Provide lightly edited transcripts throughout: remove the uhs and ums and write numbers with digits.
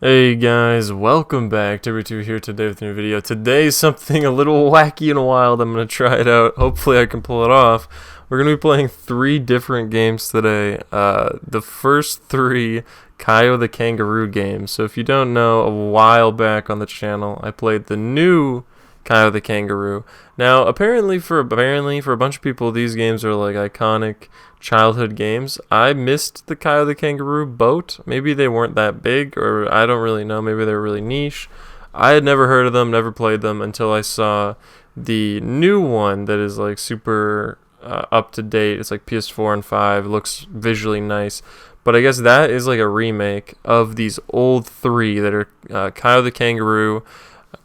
Hey guys, welcome back. Timber2 here today with a new video. Today's something a little wacky and wild. I'm going to try it out. Hopefully I can pull it off. We're going to be playing 3 different games today. The first 3 Kao the Kangaroo games. So if you don't know, a while back on the channel, I played the new Kao the Kangaroo. Now, apparently for a bunch of people, these games are like iconic childhood games. I missed the Kao the Kangaroo boat. Maybe they weren't that big, or I don't really know. Maybe they were really niche. I had never heard of them, never played them until I saw the new one that is like super up to date. It's like PS4 and 5. Looks visually nice. But I guess that is like a remake of these old 3 that are Kao the Kangaroo,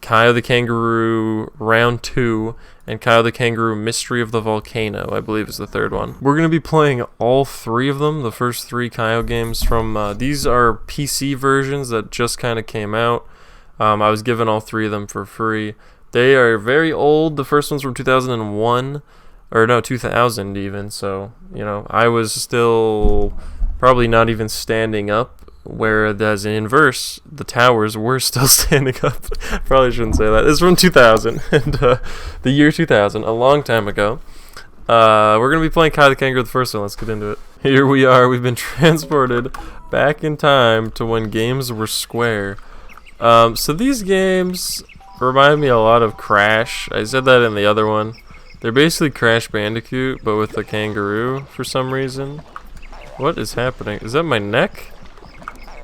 Kao the Kangaroo Round 2, and Kao the Kangaroo Mystery of the Volcano, I believe is the 3rd one. We're going to be playing all 3 of them, the first 3 Kao games from, these are PC versions that just kind of came out. I was given all 3 of them for free. They are very old. The first one's from 2001, or no, 2000 even, so, you know, I was still probably not even standing up. Whereas in inverse, the towers were still standing up. Probably shouldn't say that. This is from 2000, and the year 2000, a long time ago. We're going to be playing Kao the Kangaroo, the first one. Let's get into it. Here we are. We've been transported back in time to when games were square. So these games remind me a lot of Crash. I said that in the other one. They're basically Crash Bandicoot, but with a kangaroo for some reason. What is happening? Is that my neck?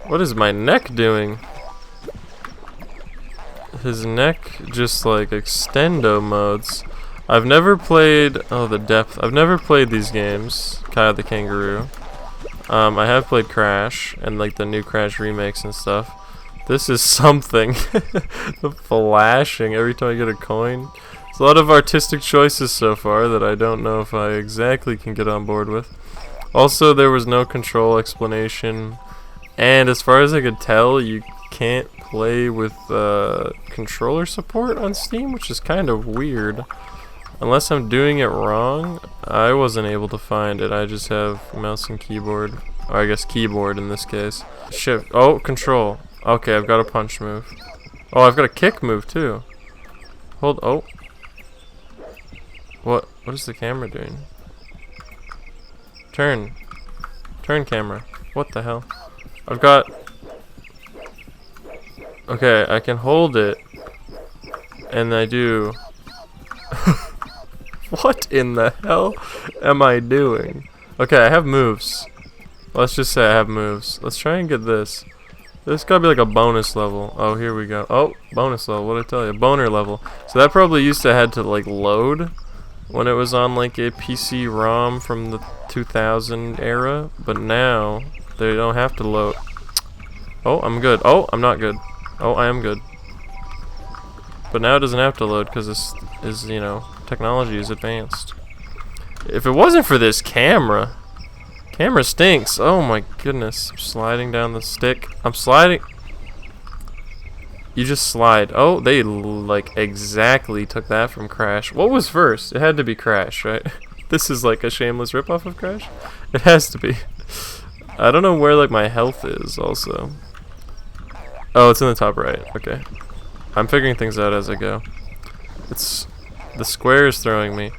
What is my neck doing? His neck just like extendo modes. I've never played, oh the depth, I've never played these games, Kao the Kangaroo. I have played Crash and like the new Crash remakes and stuff. This is something. The flashing every time I get a coin. There's a lot of artistic choices so far that I don't know if I exactly can get on board with. Also, there was no control explanation. And as far as I could tell, you can't play with controller support on Steam, which is kind of weird. Unless I'm doing it wrong, I wasn't able to find it. I just have mouse and keyboard. Or I guess keyboard in this case. Shift. Oh, control. Okay, I've got a punch move. Oh, I've got a kick move too. Hold. Oh. What is the camera doing? Turn. Turn camera. What the hell? I've got... Okay, I can hold it. And I do... What in the hell am I doing? Okay, I have moves. Let's just say I have moves. Let's try and get this. This gotta be like a bonus level. Oh, here we go. Oh, bonus level. What'd I tell you? Boner level. So that probably used to had to like load when it was on like a PC ROM from the 2000 era. But now... they don't have to load. Oh, I'm good. Oh, I'm not good. Oh, I am good. But now it doesn't have to load because this is, you know, technology is advanced. If it wasn't for this camera stinks. Oh my goodness. I'm sliding down the stick. I'm sliding. You just slide. Oh, they like exactly took that from Crash. What was first? It had to be Crash, right? This is like a shameless ripoff of Crash? It has to be. I don't know where like my health is also. Oh, it's in the top right. Okay. I'm figuring things out as I go. It's the square is throwing me.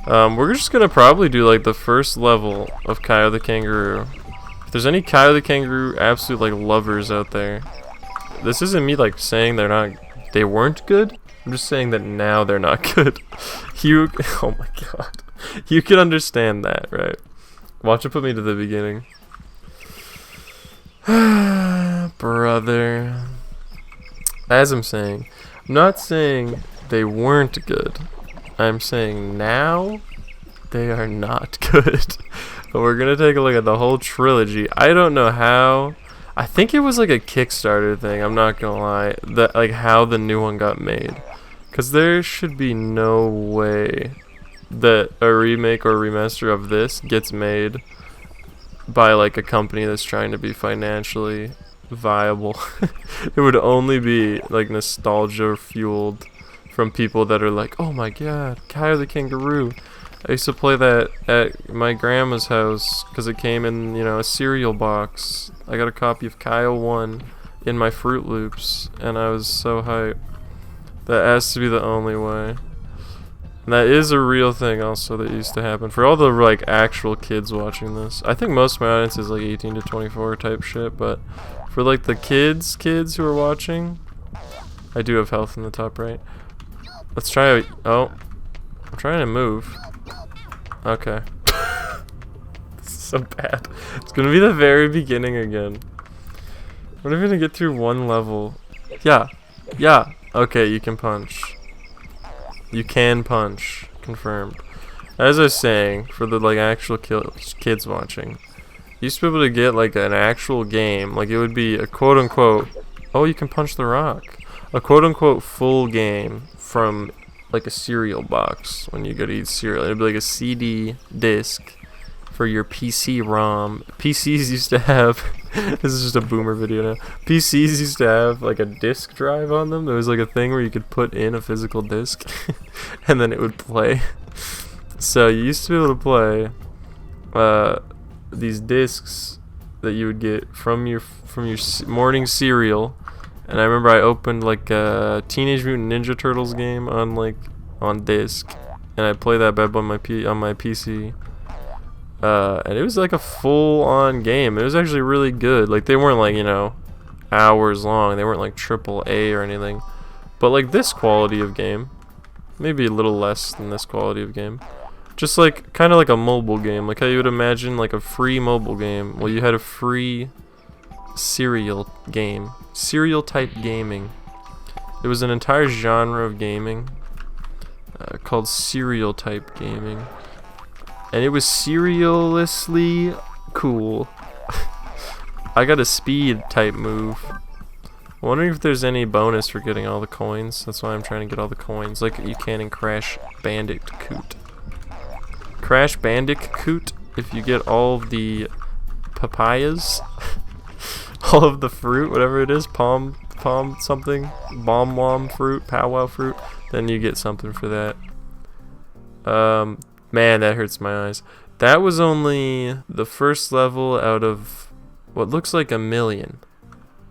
We're just gonna probably do like the first level of Kao the Kangaroo. If there's any Kao the Kangaroo absolute like lovers out there, this isn't me like saying they weren't good. I'm just saying that now they're not good. Oh my god. You can understand that, right? Watch it put me to the beginning. Brother. As I'm saying, I'm not saying they weren't good. I'm saying now they are not good. But we're gonna take a look at the whole trilogy. I don't know how. I think it was like a Kickstarter thing. I'm not gonna lie. That like how the new one got made. Cause there should be no way that a remake or remaster of this gets made by like a company that's trying to be financially viable. It would only be like nostalgia fueled from people that are like, oh my god, Kao the Kangaroo. I used to play that at my grandma's house because it came in, you know, a cereal box. I got a copy of Kao 1 in my Fruit Loops, and I was so hyped. That has to be the only way. And that is a real thing also that used to happen for all the like actual kids watching this. I think most of my audience is like 18 to 24 type shit, but for like the kids who are watching, I do have health in the top right. Let's try. Oh, I'm trying to move. Okay. This is so bad. It's gonna be the very beginning again. What if we're gonna get through one level? Yeah. Yeah. Okay, you can punch. You can punch. Confirmed. As I was saying, for the like actual kids watching, you used to be able to get like an actual game. Like it would be a quote unquote, oh, you can punch the rock. A quote unquote full game from like a cereal box when you go to eat cereal. It'd be like a CD disc for your PC ROM. PCs used to have this is just a boomer video now. PCs used to have like a disk drive on them. There was like a thing where you could put in a physical disc and then it would play. So you used to be able to play these discs that you would get from your morning cereal. And I remember I opened like a Teenage Mutant Ninja Turtles game on disc, and I played that bad boy on my PC. And it was like a full-on game. It was actually really good. Like they weren't like, you know, hours long. They weren't like AAA or anything. But like this quality of game, maybe a little less than this quality of game. Just like kind of like a mobile game, like how you would imagine like a free mobile game. Well, you had a free serial game, serial type gaming. It was an entire genre of gaming called serial type gaming. And it was serialously cool. I got a speed type move. I'm wondering if there's any bonus for getting all the coins. That's why I'm trying to get all the coins, like you can in Crash Bandicoot. Crash Bandicoot, if you get all of the papayas, all of the fruit, whatever it is, palm something, bomb fruit, powwow fruit, then you get something for that. Man, that hurts my eyes. That was only the first level out of what looks like 1,000,000.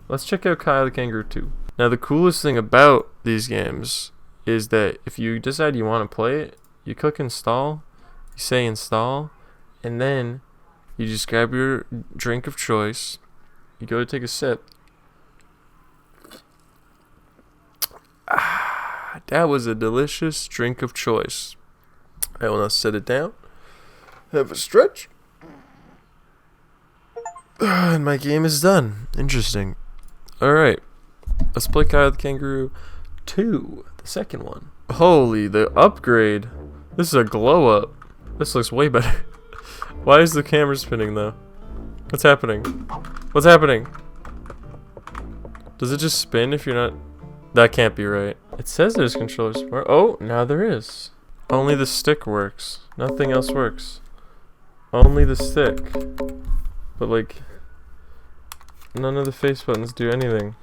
Let's check out Kao the Kangaroo 2. Now, the coolest thing about these games is that if you decide you want to play it, you click install, you say install, and then you just grab your drink of choice, you go to take a sip. Ah, that was a delicious drink of choice. I will now set it down, have a stretch, and my game is done. Interesting. Alright, let's play Kao the Kangaroo 2, the second one. Holy, the upgrade. This is a glow up. This looks way better. Why is the camera spinning though? What's happening? What's happening? Does it just spin if you're not... That can't be right. It says there's controller support. Oh, now there is. Only the stick works. Nothing else works. Only the stick. But like, none of the face buttons do anything.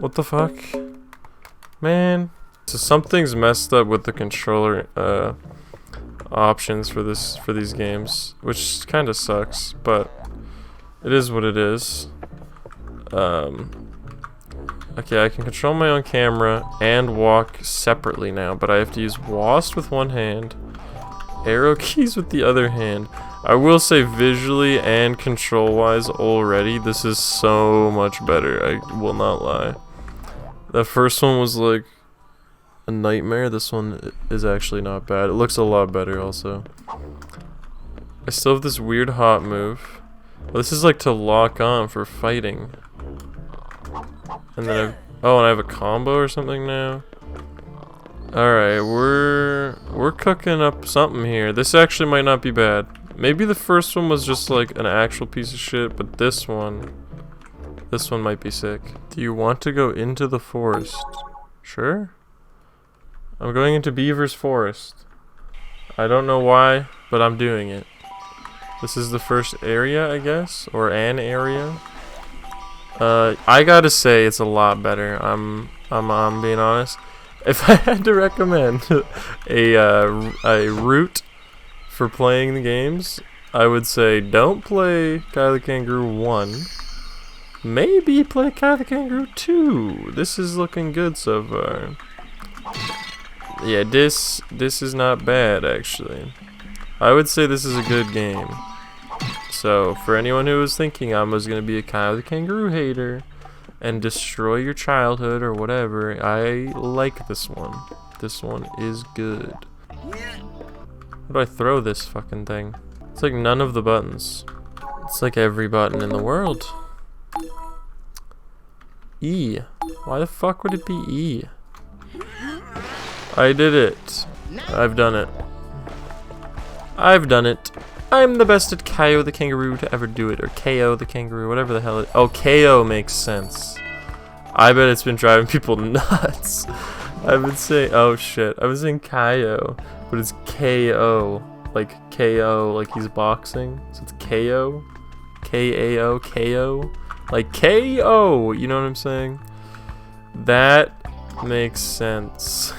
What the fuck? Man. So something's messed up with the controller options for these games, which kind of sucks, but it is what it is. Okay, I can control my own camera and walk separately now, but I have to use WASD with one hand, arrow keys with the other hand. I will say visually and control-wise already, this is so much better, I will not lie. The first one was like a nightmare, this one is actually not bad. It looks a lot better also. I still have this weird hot move. This is like to lock on for fighting. And then and I have a combo or something now. Alright, we're cooking up something here. This actually might not be bad. Maybe the first one was just like an actual piece of shit, but this one might be sick. Do you want to go into the forest? Sure. I'm going into Beaver's Forest. I don't know why, but I'm doing it. This is the first area, I guess, or an area. I gotta say it's a lot better. I'm being honest. If I had to recommend a route for playing the games, I would say don't play Kao the Kangaroo 1. maybe play Kao the Kangaroo 2. This is looking good so far. Yeah, this is not bad actually. I would say this is a good game. So for anyone who was thinking I was gonna be a Kao the Kangaroo hater and destroy your childhood or whatever, I like this one. This one is good. How do I throw this fucking thing? It's like none of the buttons. It's like every button in the world. E. Why the fuck would it be E? I did it. I've done it. I've done it. I'm the best at Kao the Kangaroo to ever do it. Or KO the Kangaroo, whatever the hell it is. Oh, KO makes sense. I bet it's been driving people nuts. I've been saying, oh shit. I was saying Kao, but it's KO. Like KO, like he's boxing. So it's KO. KAO, KO. Like KO, you know what I'm saying? That makes sense.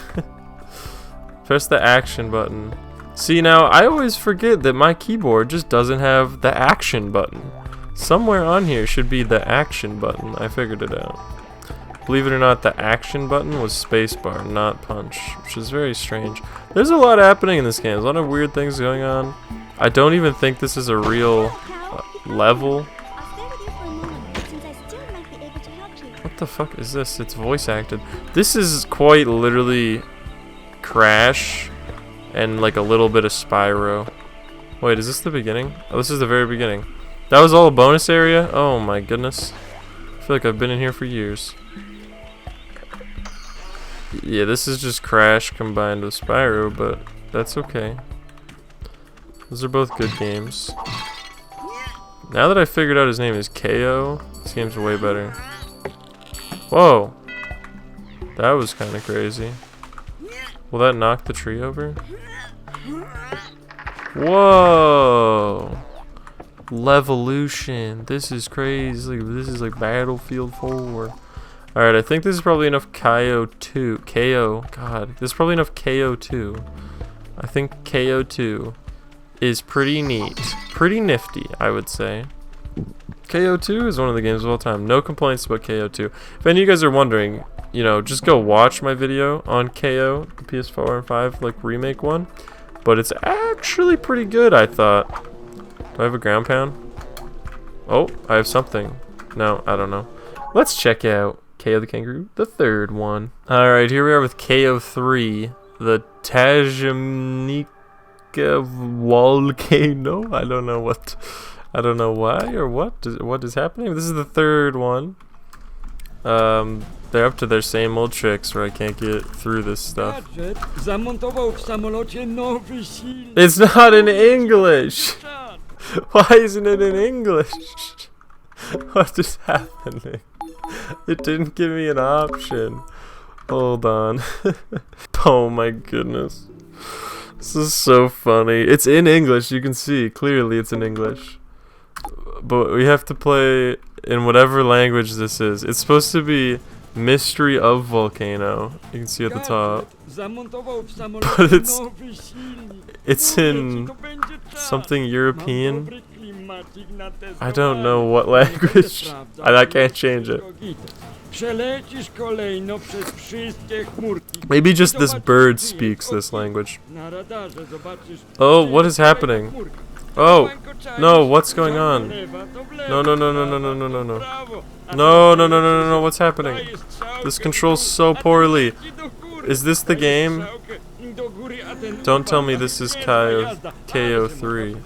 Press the action button. See, now I always forget that my keyboard just doesn't have the action button. Somewhere on here should be the action button. I figured it out. Believe it or not, the action button was spacebar, not punch, which is very strange. There's a lot happening in this game. There's a lot of weird things going on. I don't even think this is a real level. What the fuck is this? It's voice acted. This is quite literally Crash and like a little bit of Spyro. Wait, is this the beginning? Oh, this is the very beginning. That was all a bonus area? Oh my goodness. I feel like I've been in here for years. Yeah, this is just Crash combined with Spyro, but that's okay. Those are both good games. Now that I figured out his name is KO, this game's way better. Whoa! That was kind of crazy. Will that knock the tree over? Whoa! Levolution. This is crazy. This is like Battlefield 4. Alright, I think this is probably enough KO 2. KO. God. This is probably enough KO 2. I think KO 2 is pretty neat. Pretty nifty, I would say. KO 2 is one of the games of all time. No complaints about KO 2. If any of you guys are wondering, you know, just go watch my video on KO, the PS4 and 5, like, remake one. But it's actually pretty good, I thought. Do I have a ground pound? Oh, I have something. No, I don't know. Let's check out Kao the Kangaroo, the third one. Alright, here we are with KO 3, the 𝐊𝐚𝐽𝐺𝐸 Volcano. I don't know why or what is happening. This is the third one. They're up to their same old tricks where I can't get through this stuff. It's not in English. Why isn't it in English? What is happening? It didn't give me an option. Hold on. Oh my goodness. This is so funny. It's in English, you can see. Clearly it's in English. But we have to play in whatever language this is. It's supposed to be Mystery of Volcano. You can see at the top. But it's in something European. I don't know what language. I can't change it. Maybe just this bird speaks this language. Oh, what is happening? Oh, no, what's going on? No, no, no, no, no, no, no, no, no. No, no, no, no, no, no, what's happening? This controls so poorly. Is this the game? Don't tell me this is KO 3.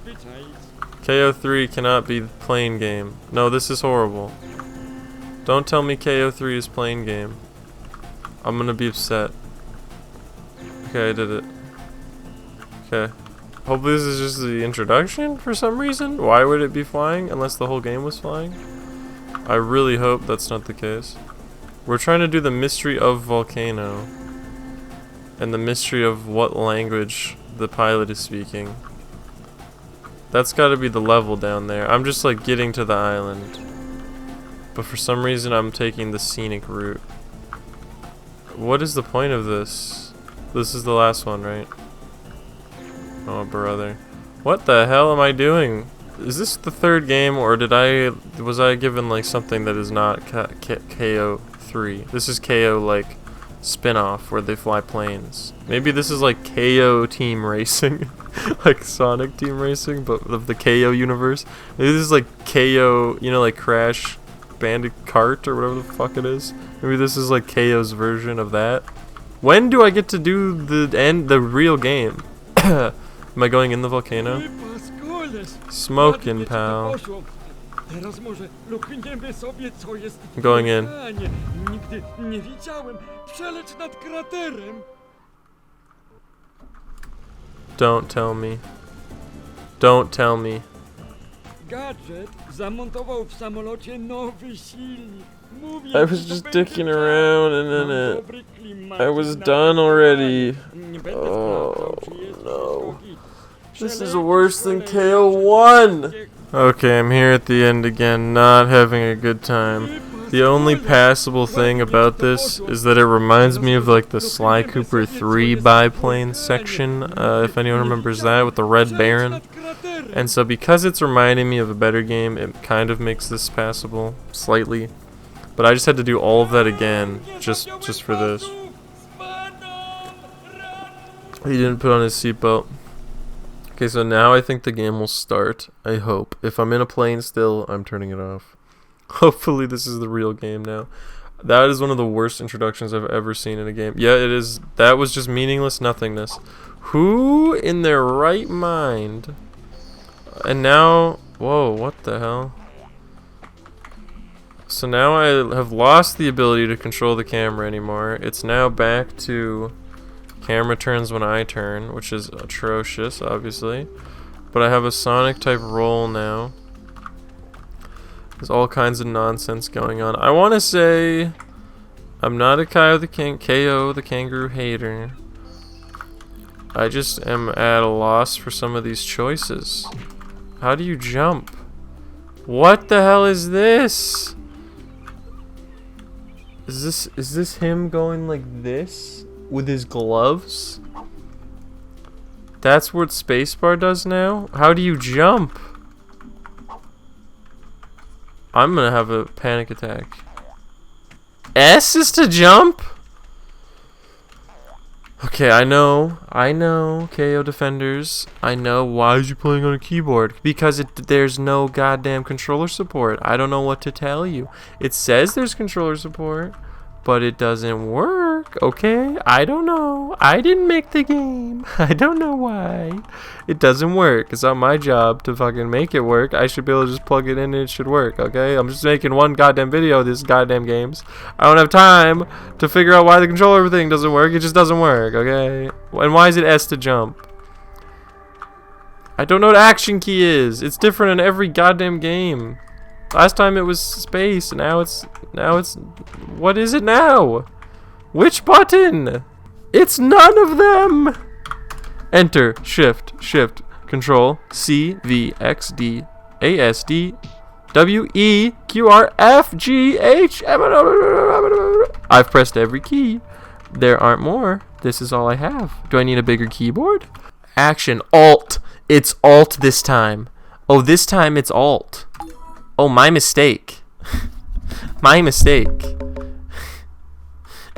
KO 3 cannot be the plain game. No, this is horrible. Don't tell me KO 3 is plain game. I'm gonna be upset. Okay, I did it. Okay. Hopefully this is just the introduction for some reason. Why would it be flying unless the whole game was flying? I really hope that's not the case. We're trying to do the mystery of Volcano. And the mystery of what language the pilot is speaking. That's gotta be the level down there. I'm just like getting to the island. But for some reason I'm taking the scenic route. What is the point of this? This is the last one, right? Oh, brother. What the hell am I doing? Is this the third game, or was I given like something that is not KO 3? This is KO like spin-off where they fly planes. Maybe this is like KO Team Racing, like Sonic Team Racing, but of the KO universe. Maybe this is like KO, you know, like Crash Bandicoot or whatever the fuck it is. Maybe this is like KO's version of that. When do I get to do the real game? Am I going in the volcano? Smoking, pal. I'm going in. Don't tell me. Don't tell me. I was just dicking around and then I was done already. Oh no. This is worse than KO1! Okay, I'm here at the end again, not having a good time. The only passable thing about this is that it reminds me of like the Sly Cooper 3 biplane section, if anyone remembers that, with the Red Baron. And so because it's reminding me of a better game, it kind of makes this passable, slightly. But I just had to do all of that again, just for this. He didn't put on his seatbelt. Okay, so now I think the game will start, I hope. If I'm in a plane still, I'm turning it off. Hopefully this is the real game now. That is one of the worst introductions I've ever seen in a game. Yeah, it is. That was just meaningless nothingness. Who in their right mind? And now, whoa, what the hell? So now I have lost the ability to control the camera anymore. It's now back to camera turns when I turn, which is atrocious, obviously. But I have a Sonic type roll now. There's all kinds of nonsense going on. I want to say I'm not a Kao the Kangaroo hater. I just am at a loss for some of these choices. How do you jump? What the hell is this? Is this him going like this with his gloves? That's what spacebar does now? How do you jump? I'm gonna have a panic attack. S is to jump? Okay, I know, KO defenders. I know, why is you playing on a keyboard? Because there's no goddamn controller support. I don't know what to tell you. It says there's controller support, but it doesn't work, okay? I don't know. I didn't make the game. I don't know why. It doesn't work. It's not my job to fucking make it work. I should be able to just plug it in and it should work, okay? I'm just making one goddamn video of this goddamn games. I don't have time to figure out why the controller thing doesn't work. It just doesn't work, okay? And why is it S to jump? I don't know what action key is. It's different in every goddamn game. Last time it was space, now it's what is it now? Which button? It's none of them. Enter, shift, control, C, V, X, D, A, S, D, W, E, Q, R, F, G, H, M. I've pressed every key. There aren't more. This is all I have. Do I need a bigger keyboard? Action, Alt. It's Alt this time. Oh, this time it's Alt. Oh, my mistake. My mistake.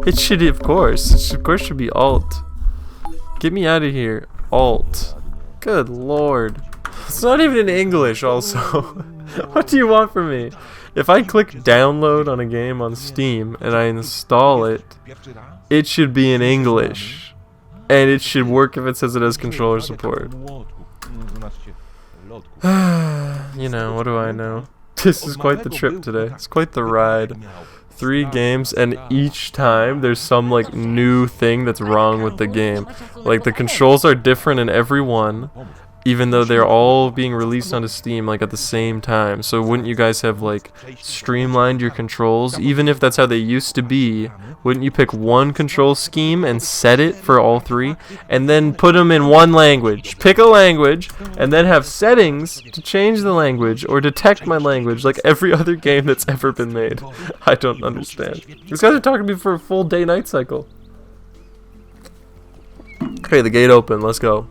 It should, of course. Of course should be Alt. Get me out of here. Alt. Good lord. It's not even in English also. What do you want from me? If I click download on a game on Steam and I install it, it should be in English. And it should work if it says it has controller support. You know, what do I know? This is quite the trip today. It's quite the ride. 3 games, and each time there's some like new thing that's wrong with the game. Like the controls are different in every one, even though they're all being released onto Steam like at the same time. So wouldn't you guys have like streamlined your controls? Even if that's how they used to be, wouldn't you pick one control scheme and set it for all 3 and then put them in one language? Pick a language and then have settings to change the language or detect my language like every other game that's ever been made. I don't understand. These guys are talking to me for a full day-night cycle. Okay, the gate open. Let's go.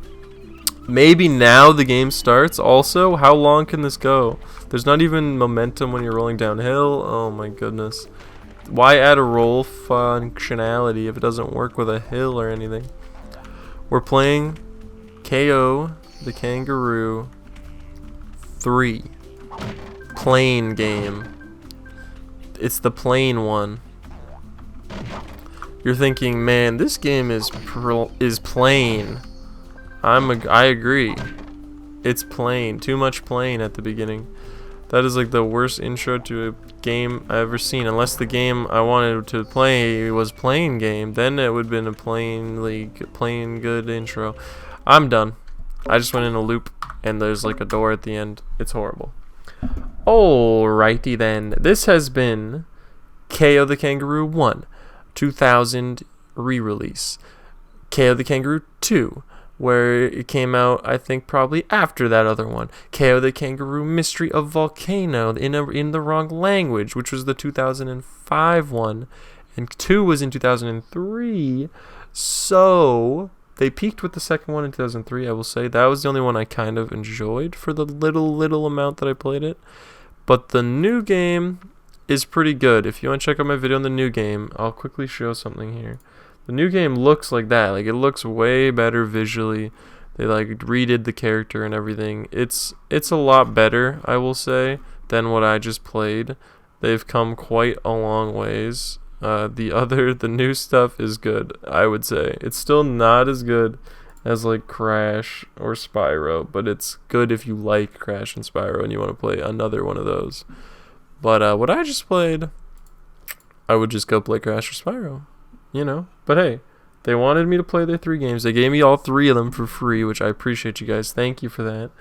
Maybe now the game starts. Also, how long can this go? There's not even momentum when you're rolling downhill. Oh my goodness. Why add a roll functionality if it doesn't work with a hill or anything? We're playing Kao the Kangaroo 3. Plane game. It's the plane one. You're thinking, man, this game is plain. I agree. It's plain. Too much plain at the beginning. That is like the worst intro to a game I've ever seen. Unless the game I wanted to play was plain game, then it would have been a plain good intro. I'm done. I just went in a loop and there's like a door at the end. It's horrible. Alrighty then. This has been Kao the Kangaroo 1, 2000 re-release. Kao the Kangaroo 2, where it came out, I think, probably after that other one. Kao the Kangaroo Mystery of Volcano in the wrong language, which was the 2005 one, and 2 was in 2003. So they peaked with the second one in 2003. I will say that was the only one I kind of enjoyed for the little amount that I played it. But the new game is pretty good. If you want to check out my video on the new game, I'll quickly show something here. The new game looks like that. Like, it looks way better visually. They like redid the character and everything. It's a lot better, I will say, than what I just played. They've come quite a long ways. The new stuff is good, I would say. It's still not as good as like Crash or Spyro, but it's good if you like Crash and Spyro and you want to play another one of those. But what I just played, I would just go play Crash or Spyro, you know. But hey, they wanted me to play their 3 games. They gave me all 3 of them for free, which I appreciate you guys. Thank you for that.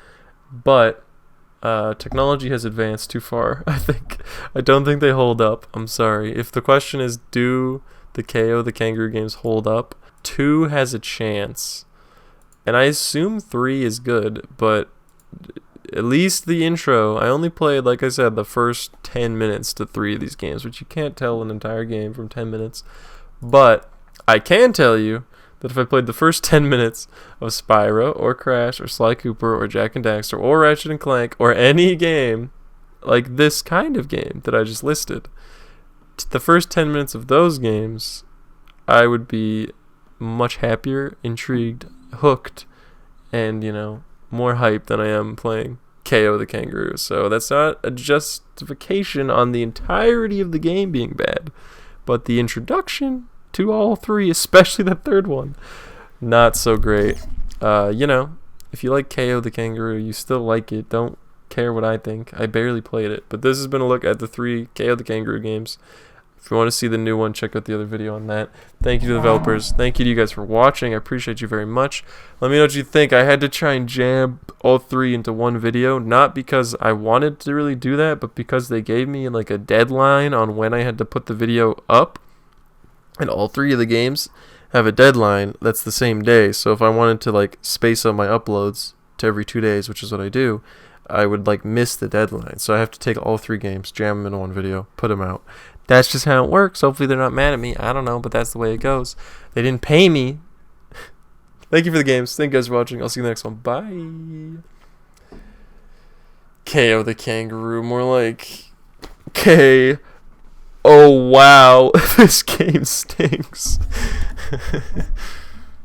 But technology has advanced too far, I think. I don't think they hold up. I'm sorry. If the question is, do the Kao the Kangaroo games hold up? 2 has a chance. And I assume 3 is good, but at least the intro, I only played, like I said, the first 10 minutes to 3 of these games, which you can't tell an entire game from 10 minutes. But I can tell you that if I played the first 10 minutes of Spyro or Crash or Sly Cooper or Jak and Daxter or Ratchet and Clank or any game like this kind of game that I just listed, the first 10 minutes of those games, I would be much happier, intrigued, hooked, and, you know, more hype than I am playing Kao the Kangaroo. So that's not a justification on the entirety of the game being bad, but the introduction to all 3, especially the third one, not so great. You know, if you like Kao the Kangaroo, you still like it. Don't care what I think. I barely played it, but this has been a look at the 3 Kao the Kangaroo games. If you want to see the new one, check out the other video on that. Thank you to the developers. Thank you to you guys for watching. I appreciate you very much. Let me know what you think. I had to try and jam all 3 into one video, not because I wanted to really do that, but because they gave me like a deadline on when I had to put the video up. And all 3 of the games have a deadline that's the same day. So if I wanted to like space out my uploads to every 2 days, which is what I do, I would like miss the deadline. So I have to take all 3 games, jam them in one video, put them out. That's just how it works. Hopefully they're not mad at me. I don't know, but that's the way it goes. They didn't pay me. Thank you for the games. Thank you guys for watching. I'll see you in the next one. Bye. Kao the Kangaroo. More like K. Oh wow. This game stinks.